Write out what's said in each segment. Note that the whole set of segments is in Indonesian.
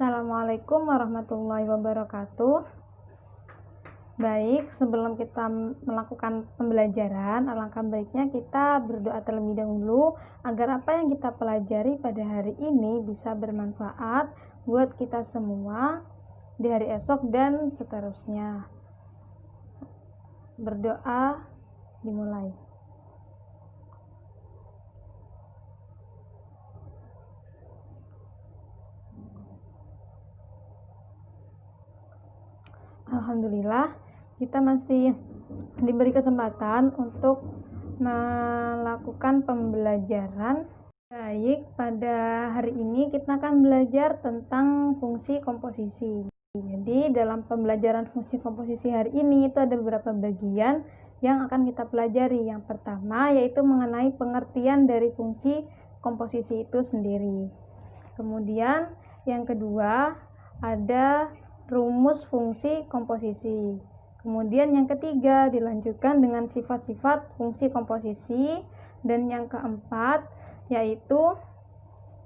Assalamualaikum warahmatullahi wabarakatuh. Baik, sebelum kita melakukan pembelajaran, alangkah baiknya kita berdoa terlebih dahulu agar apa yang kita pelajari pada hari ini bisa bermanfaat buat kita semua di hari esok dan seterusnya. Berdoa dimulai. Alhamdulillah, kita masih diberi kesempatan untuk melakukan pembelajaran. Baik, pada hari ini kita akan belajar tentang fungsi komposisi. Jadi dalam pembelajaran fungsi komposisi hari ini itu ada beberapa bagian yang akan kita pelajari. Yang pertama yaitu mengenai pengertian dari fungsi komposisi itu sendiri. Kemudian yang kedua ada rumus fungsi komposisi. Kemudian yang ketiga dilanjutkan dengan sifat-sifat fungsi komposisi, dan yang keempat yaitu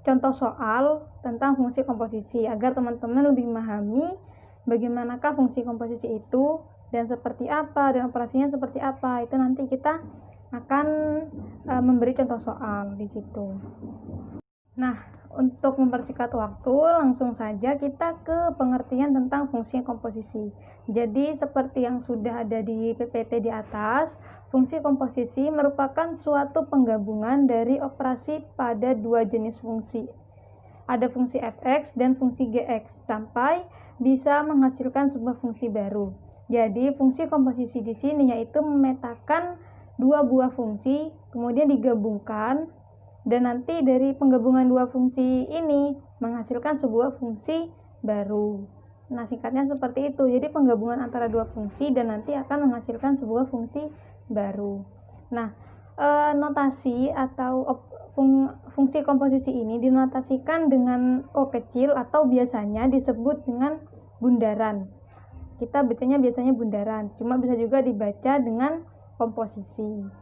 contoh soal tentang fungsi komposisi agar teman-teman lebih memahami bagaimanakah fungsi komposisi itu dan seperti apa dan operasinya seperti apa. Itu nanti kita akan memberi contoh soal di situ. Nah, untuk mempersingkat waktu, langsung saja kita ke pengertian tentang fungsi komposisi. Jadi, seperti yang sudah ada di PPT di atas, fungsi komposisi merupakan suatu penggabungan dari operasi pada dua jenis fungsi. Ada fungsi fx dan fungsi gx, sampai bisa menghasilkan sebuah fungsi baru. Jadi, fungsi komposisi di sini yaitu memetakan dua buah fungsi, kemudian digabungkan, dan nanti dari penggabungan dua fungsi ini menghasilkan sebuah fungsi baru. Nah, singkatnya seperti itu. Jadi penggabungan antara dua fungsi dan nanti akan menghasilkan sebuah fungsi baru. Nah, notasi atau fungsi komposisi ini dinotasikan dengan O kecil atau biasanya disebut dengan bundaran. Kita bacanya biasanya bundaran, cuma bisa juga dibaca dengan komposisi.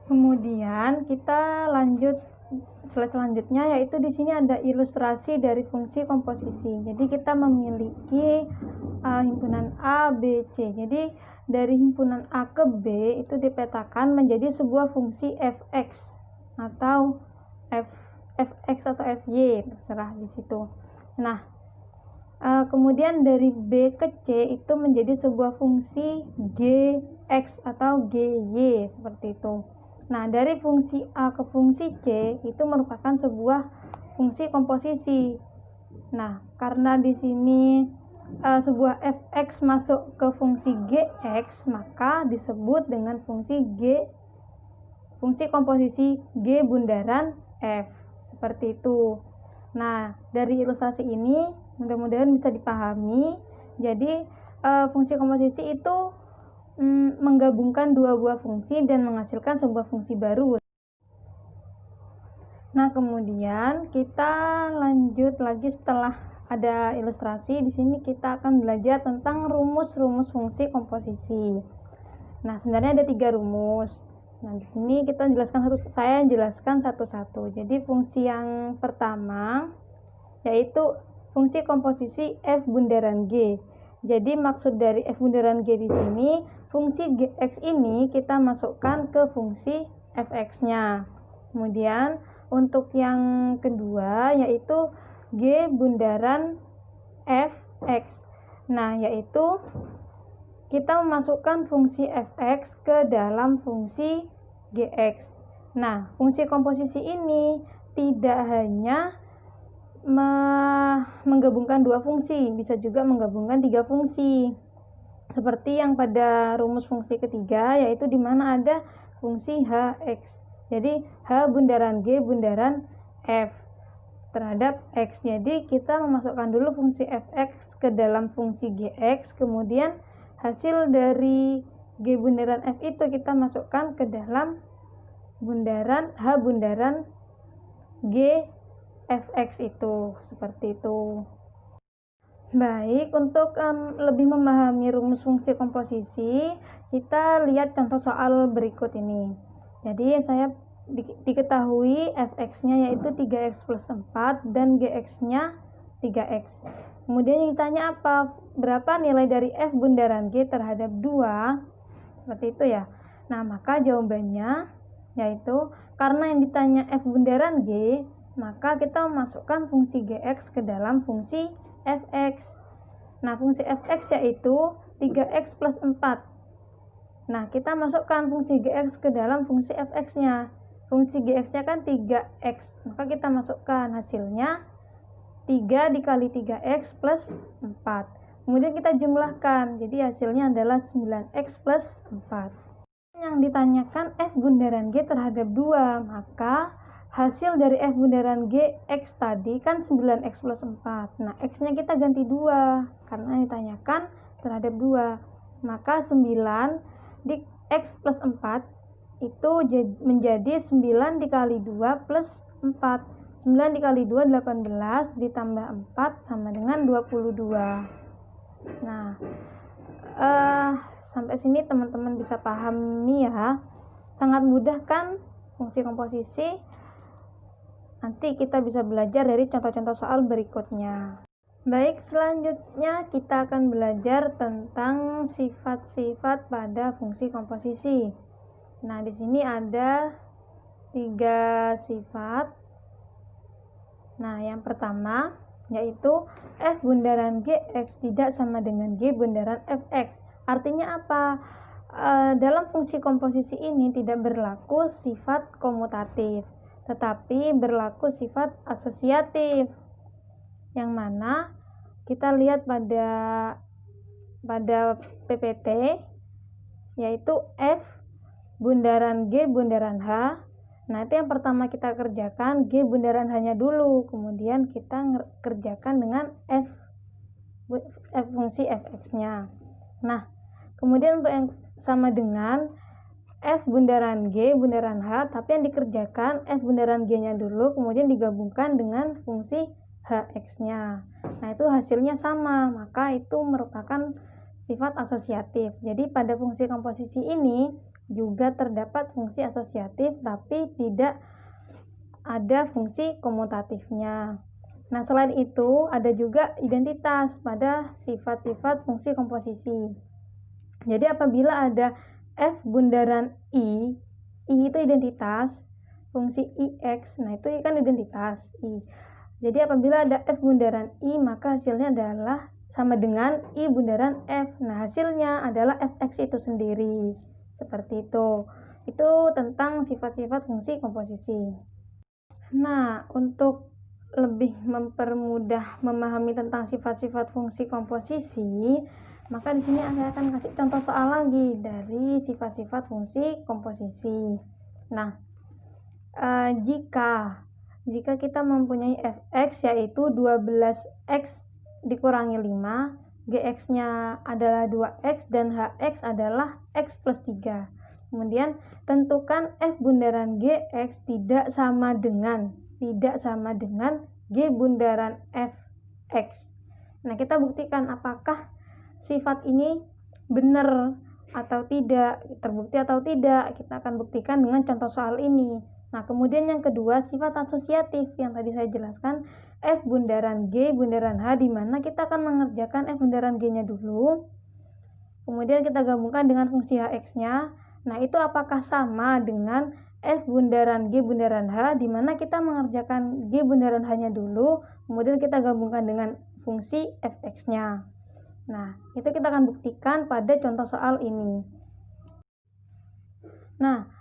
Kemudian kita lanjut slide selanjutnya, yaitu di sini ada ilustrasi dari fungsi komposisi. Jadi kita memiliki himpunan A, B, C. Jadi dari himpunan A ke B itu dipetakan menjadi sebuah fungsi fx atau fx atau fy, terserah di situ. Nah, kemudian dari B ke C itu menjadi sebuah fungsi gx atau gy, seperti itu. Nah, dari fungsi A ke fungsi C itu merupakan sebuah fungsi komposisi. Nah, karena di sini sebuah fx masuk ke fungsi gx, maka disebut dengan fungsi komposisi G bundaran F, seperti itu. Nah, dari ilustrasi ini mudah-mudahan bisa dipahami. Jadi, fungsi komposisi itu menggabungkan dua buah fungsi dan menghasilkan sebuah fungsi baru. Nah, kemudian kita lanjut lagi setelah ada ilustrasi. Di sini kita akan belajar tentang rumus-rumus fungsi komposisi. Nah, sebenarnya ada 3 rumus. Nah, di sini saya jelaskan satu-satu. Jadi, fungsi yang pertama yaitu fungsi komposisi F bundaran G. Jadi, maksud dari F bundaran G di sini, fungsi gx ini kita masukkan ke fungsi fx-nya. Kemudian untuk yang kedua yaitu G bundaran fx. Nah, yaitu kita memasukkan fungsi fx ke dalam fungsi gx. Nah, fungsi komposisi ini tidak hanya menggabungkan dua fungsi, bisa juga menggabungkan 3 fungsi. Seperti yang pada rumus fungsi ketiga, yaitu di mana ada fungsi hx. Jadi, h bundaran g bundaran f terhadap x. Jadi, kita memasukkan dulu fungsi fx ke dalam fungsi gx, kemudian hasil dari g bundaran f itu kita masukkan ke dalam bundaran h bundaran g fx itu, seperti itu. Baik, untuk lebih memahami rumus fungsi komposisi, kita lihat contoh soal berikut ini. Jadi saya diketahui fx-nya yaitu 3x plus 4 dan gx-nya 3x. Kemudian ditanya apa? Berapa nilai dari f bundaran g terhadap 2? Seperti itu ya. Nah, maka jawabannya yaitu karena yang ditanya f bundaran g, maka kita memasukkan fungsi gx ke dalam fungsi fx. Nah, fungsi fx yaitu 3x plus 4. Nah, kita masukkan fungsi gx ke dalam fungsi fx-nya. Fungsi gx-nya kan 3x, maka kita masukkan hasilnya 3 dikali 3x plus 4. Kemudian kita jumlahkan, jadi hasilnya adalah 9x plus 4. Yang ditanyakan f bundaran g terhadap 2, maka hasil dari f bundaran g x tadi kan 9x plus 4. Nah, x-nya kita ganti 2 karena ditanyakan terhadap 2. Maka 9 di x plus 4 itu menjadi 9 dikali 2 plus 4. 9 dikali 2 18 ditambah 4 sama dengan 22. Nah, sampai sini teman-teman bisa pahami ya. Sangat mudah kan fungsi komposisi? Nanti kita bisa belajar dari contoh-contoh soal berikutnya. Baik, selanjutnya kita akan belajar tentang sifat-sifat pada fungsi komposisi. Nah, di sini ada 3 sifat. Nah, yang pertama yaitu f bundaran gx tidak sama dengan g bundaran fx. Artinya apa? Dalam fungsi komposisi ini tidak berlaku sifat komutatif, tetapi berlaku sifat asosiatif. Yang mana kita lihat pada PPT yaitu f bundaran g bundaran h. Nah, itu yang pertama kita kerjakan g bundaran h-nya dulu, kemudian kita kerjakan dengan f fungsi fx-nya. Nah, kemudian untuk yang sama dengan f bundaran g bundaran h, tapi yang dikerjakan f bundaran g-nya dulu, kemudian digabungkan dengan fungsi hx-nya. Nah, itu hasilnya sama, maka itu merupakan sifat asosiatif. Jadi pada fungsi komposisi ini juga terdapat fungsi asosiatif, tapi tidak ada fungsi komutatifnya. Nah, selain itu ada juga identitas pada sifat-sifat fungsi komposisi. Jadi apabila ada f bundaran i itu identitas, fungsi ix, nah itu kan identitas i. Jadi apabila ada f bundaran i, maka hasilnya adalah sama dengan i bundaran f. Nah, hasilnya adalah fx itu sendiri. Seperti itu. Itu tentang sifat-sifat fungsi komposisi. Nah, untuk lebih mempermudah memahami tentang sifat-sifat fungsi komposisi, maka di sini saya akan kasih contoh soal lagi dari sifat-sifat fungsi komposisi. Nah, jika kita mempunyai fx yaitu 12x dikurangi 5, gx-nya adalah 2x dan hx adalah x plus 3. Kemudian tentukan f bundaran gx tidak sama dengan g bundaran fx. Nah, kita buktikan apakah sifat ini benar atau tidak, terbukti atau tidak. Kita akan buktikan dengan contoh soal ini. Nah, kemudian yang kedua, sifat asosiatif yang tadi saya jelaskan, f bundaran g bundaran h, di mana kita akan mengerjakan f bundaran g-nya dulu, kemudian kita gabungkan dengan fungsi hx-nya. Nah, itu apakah sama dengan f bundaran g bundaran h, di mana kita mengerjakan g bundaran h-nya dulu, kemudian kita gabungkan dengan fungsi fx-nya. Nah, itu kita akan buktikan pada contoh soal ini. Nah,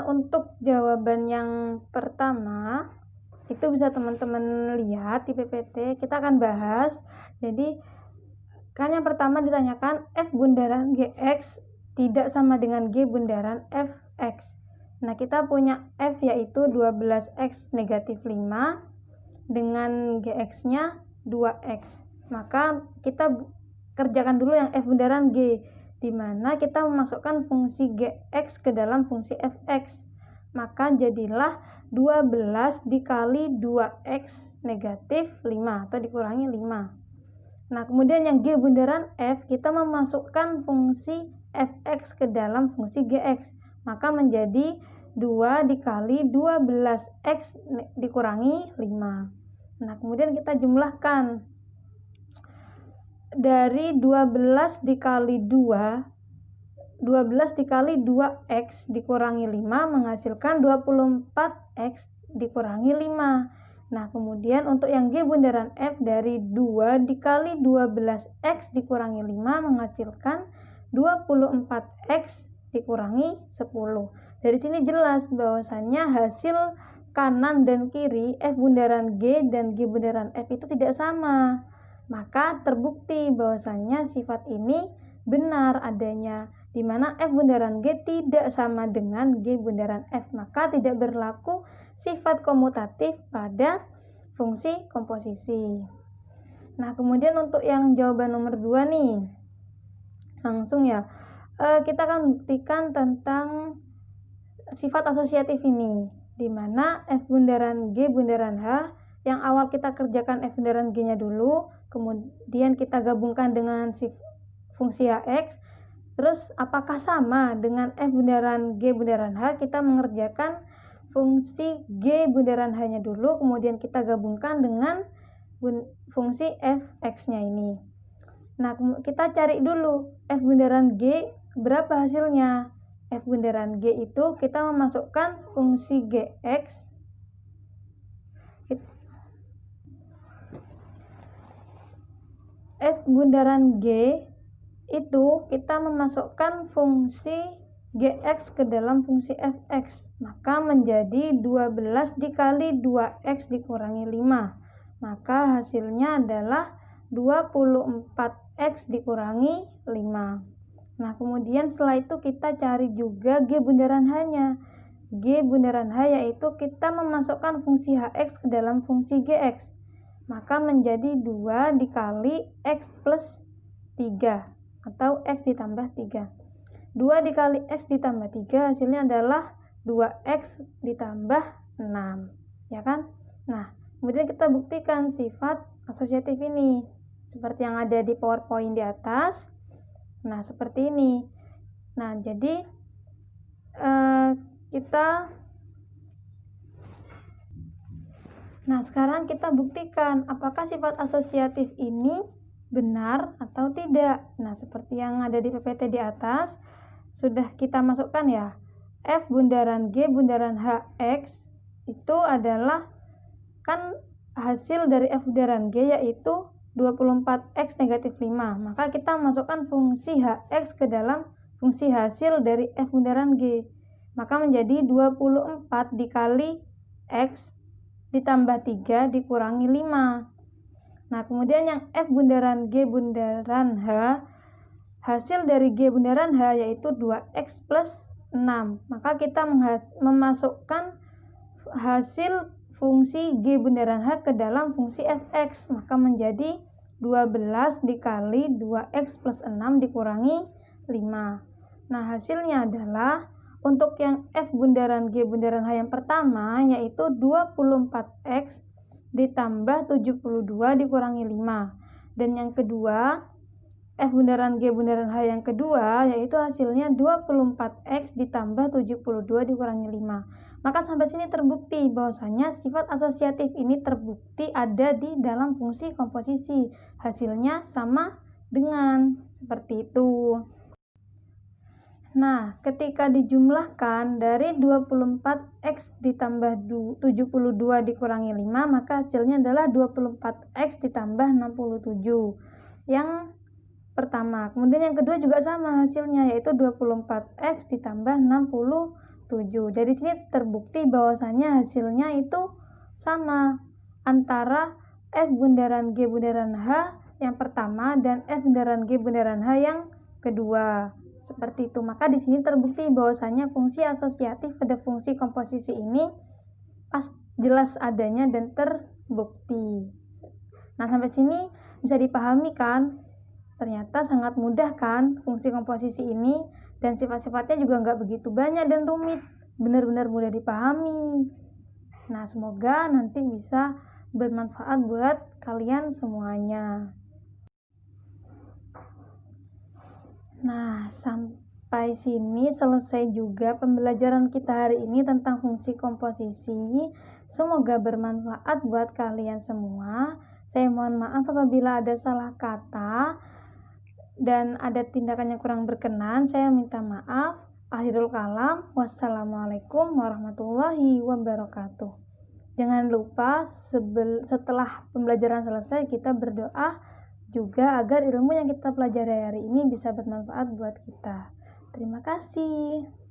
untuk jawaban yang pertama itu bisa teman-teman lihat di PPT, kita akan bahas. Jadi kan yang pertama ditanyakan f bundaran gx tidak sama dengan g bundaran fx. Nah, kita punya f yaitu 12x negatif 5 dengan gx-nya 2x. Maka kita kerjakan dulu yang f bundaran g, di mana kita memasukkan fungsi gx ke dalam fungsi fx. Maka jadilah 12 dikali 2x negatif 5 atau dikurangi 5. Nah, kemudian yang g bundaran f, kita memasukkan fungsi fx ke dalam fungsi gx. Maka menjadi 2 dikali 12x dikurangi 5. Nah, kemudian kita jumlahkan. Dari 12 dikali 2, 12 dikali 2x dikurangi 5 menghasilkan 24x dikurangi 5. Nah, kemudian untuk yang G bundaran F dari 2 dikali 12x dikurangi 5 menghasilkan 24x dikurangi 10. Dari sini jelas bahwasannya hasil kanan dan kiri F bundaran G dan G bundaran F itu tidak sama. Maka terbukti bahwasannya sifat ini benar adanya, di mana F bundaran G tidak sama dengan G bundaran F, maka tidak berlaku sifat komutatif pada fungsi komposisi. Nah, kemudian untuk yang jawaban nomor 2 nih, langsung ya, kita akan buktikan tentang sifat asosiatif ini, di mana F bundaran G bundaran H, yang awal kita kerjakan F bundaran G-nya dulu, kemudian kita gabungkan dengan fungsi Hx, terus apakah sama dengan F bundaran G bundaran H, kita mengerjakan fungsi G bundaran H-nya dulu, kemudian kita gabungkan dengan fungsi Fx-nya ini. Nah, kita cari dulu F bundaran G berapa hasilnya. F bundaran G itu kita memasukkan fungsi Gx, F bundaran G itu kita memasukkan fungsi Gx ke dalam fungsi Fx, maka menjadi 12 dikali 2x dikurangi 5, maka hasilnya adalah 24x dikurangi 5. Nah, kemudian setelah itu kita cari juga G bundaran H-nya. G bundaran H yaitu kita memasukkan fungsi Hx ke dalam fungsi Gx, maka menjadi 2 dikali x plus 3 atau x ditambah 3. 2 dikali x ditambah 3 hasilnya adalah 2x ditambah 6, ya kan? Nah, kemudian kita buktikan sifat asosiatif ini seperti yang ada di PowerPoint di atas. Nah, seperti ini. Nah, jadi sekarang kita buktikan apakah sifat asosiatif ini benar atau tidak. Nah, seperti yang ada di PPT di atas, sudah kita masukkan ya, F bundaran G bundaran Hx itu adalah kan hasil dari F bundaran G yaitu 24x negatif 5, maka kita masukkan fungsi Hx ke dalam fungsi hasil dari F bundaran G, maka menjadi 24 dikali x ditambah 3 dikurangi 5. Nah, kemudian yang F bundaran G bundaran H, hasil dari G bundaran H yaitu 2x plus 6, maka kita memasukkan hasil fungsi G bundaran H ke dalam fungsi Fx, maka menjadi 12 dikali 2x plus 6 dikurangi 5. Nah, hasilnya adalah untuk yang F bundaran G bundaran H yang pertama yaitu 24x ditambah 72 dikurangi 5. Dan yang kedua, F bundaran G bundaran H yang kedua yaitu hasilnya 24x ditambah 72 dikurangi 5. Maka sampai sini terbukti bahwasanya sifat asosiatif ini terbukti ada di dalam fungsi komposisi. Hasilnya sama dengan seperti itu. Nah, ketika dijumlahkan dari 24x ditambah 72 dikurangi 5, maka hasilnya adalah 24x ditambah 67. Yang pertama. Kemudian yang kedua juga sama hasilnya, yaitu 24x ditambah 67. Dari sini terbukti bahwasannya hasilnya itu sama antara F bundaran G bundaran H yang pertama dan F bundaran G bundaran H yang kedua. Seperti itu. Maka di sini terbukti bahwasannya fungsi asosiatif pada fungsi komposisi ini jelas adanya dan terbukti. Nah, sampai sini bisa dipahami kan? Ternyata sangat mudah kan fungsi komposisi ini, dan sifat-sifatnya juga nggak begitu banyak dan rumit, benar-benar mudah dipahami. Nah, semoga nanti bisa bermanfaat buat kalian semuanya. Nah, sampai sini selesai juga pembelajaran kita hari ini tentang fungsi komposisi. Semoga bermanfaat buat kalian semua. Saya mohon maaf apabila ada salah kata dan ada tindakan yang kurang berkenan. Saya minta maaf. Akhirul kalam. Wassalamualaikum warahmatullahi wabarakatuh. Jangan lupa setelah pembelajaran selesai kita berdoa juga agar ilmu yang kita pelajari hari ini bisa bermanfaat buat kita. Terima kasih.